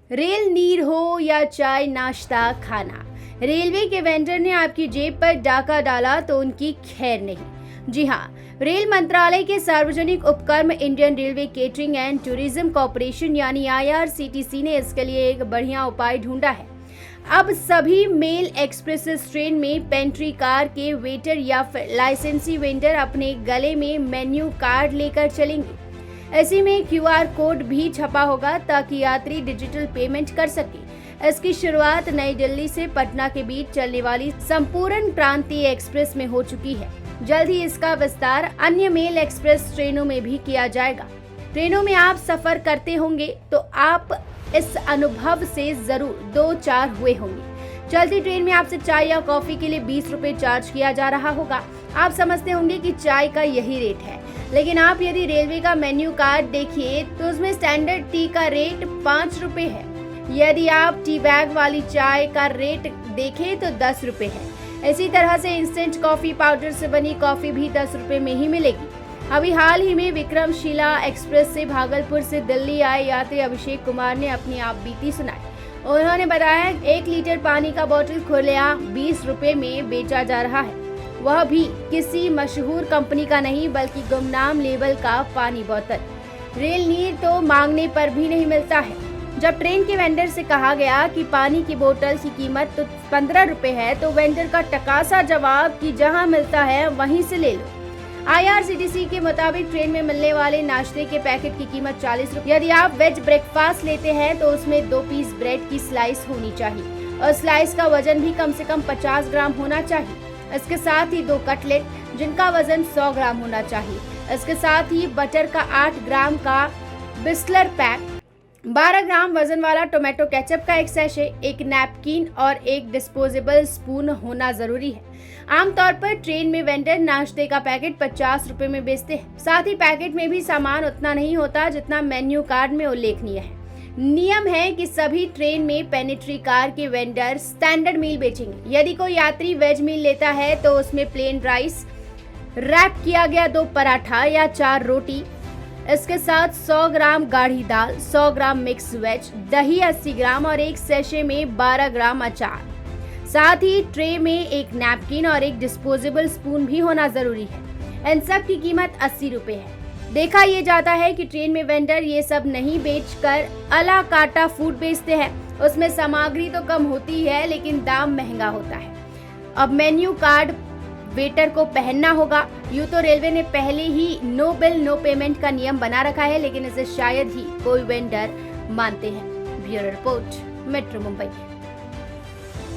Rail नीर हो या चाय नाश्ता खाना, रेलवे के वेंडर ने आपकी जेब पर डाका डाला तो उनकी खैर नहीं। जी हाँ, रेल मंत्रालय के सार्वजनिक उपक्रम Indian railway catering and tourism corporation यानी IRCTC ने इसके लिए एक बढ़िया उपाय ढूंढा है। अब सभी मेल एक्सप्रेस ट्रेन में पेंट्री कार के वेटर या फिर लाइसेंसी वेंडर अपने गले में मेन्यू कार्ड लेकर चलेंगे। ऐसे में QR कोड भी छपा होगा ताकि यात्री डिजिटल पेमेंट कर सके। इसकी शुरुआत नई दिल्ली से पटना के बीच चलने वाली संपूर्ण क्रांति एक्सप्रेस में हो चुकी है। जल्द ही इसका विस्तार अन्य मेल एक्सप्रेस ट्रेनों में भी किया जाएगा। ट्रेनों में आप सफर करते होंगे तो आप इस अनुभव से जरूर 2-4 हुए होंगे। चलती ट्रेन में आपसे चाय या कॉफी के लिए 20 रुपए चार्ज किया जा रहा होगा। आप समझते होंगे कि चाय का यही रेट है, लेकिन आप यदि रेलवे का मेन्यू कार्ड देखिए तो उसमें स्टैंडर्ड टी का रेट 5 रुपए है। यदि आप टी बैग वाली चाय का रेट देखें तो 10 रुपए है। इसी तरह से इंस्टेंट कॉफी पाउडर से बनी कॉफी भी 10 रुपए में ही मिलेगी। अभी हाल ही में विक्रमशिला एक्सप्रेस से भागलपुर से दिल्ली आए यात्री अभिषेक कुमार ने अपनी आप बीती सुनाई। उन्होंने बताया 1 लीटर पानी का बोतल खुलेआम 20 रुपए में बेचा जा रहा है, वह भी किसी मशहूर कंपनी का नहीं बल्कि गुमनाम लेबल का पानी बोतल। रेल नीर तो मांगने पर भी नहीं मिलता है। जब ट्रेन के वेंडर से कहा गया कि पानी की बोतल की कीमत तो 15 रुपए है, तो वेंडर का टकासा जवाब कि जहां मिलता है वहीं से ले लो। IRCTC के मुताबिक ट्रेन में मिलने वाले नाश्ते के पैकेट की कीमत 40 रुपए। यदि आप वेज ब्रेकफास्ट लेते हैं तो उसमें 2 पीस ब्रेड की स्लाइस होनी चाहिए और स्लाइस का वजन भी कम से कम 50 ग्राम होना चाहिए। इसके साथ ही 2 कटलेट जिनका वजन 100 ग्राम होना चाहिए। इसके साथ ही बटर का 8 ग्राम का बिस्लर पैक, 12 ग्राम वजन वाला टोमेटो केचप का 1 सैशे, 1 नैपकिन और 1 डिस्पोजेबल स्पून होना जरूरी है। आमतौर पर ट्रेन में वेंडर नाश्ते का पैकेट 50 रुपए में बेचते हैं। साथ ही पैकेट में भी सामान उतना नहीं होता जितना मेन्यू कार्ड में उल्लेखनीय है। नियम है कि सभी ट्रेन में पेनिट्री कार के वेंडर स्टैंडर्ड मील बेचेंगे। यदि कोई यात्री वेज मील लेता है तो उसमें प्लेन राइस, रैप किया गया 2 पराठा या 4 रोटी, इसके साथ 100 ग्राम गाढ़ी दाल, 100 ग्राम मिक्स वेज, दही 80 ग्राम और 1 सैशे में 12 ग्राम अचार। साथ ही ट्रे में 1 नैपकिन और 1 डिस्पोजेबल स्पून भी होना जरूरी है। इन सब की कीमत 80 रुपए है। देखा ये जाता है कि ट्रेन में वेंडर ये सब नहीं बेचकर अला काटा फूड बेचते हैं। उसमें सामग्री तो कम होती है लेकिन दाम महंगा होता है। अब मेन्यू कार्ड वेटर को पहनना होगा। यूं तो रेलवे ने पहले ही नो बिल नो पेमेंट का नियम बना रखा है, लेकिन इसे शायद ही कोई वेंडर मानते हैं। Bureau report, metro Mumbai.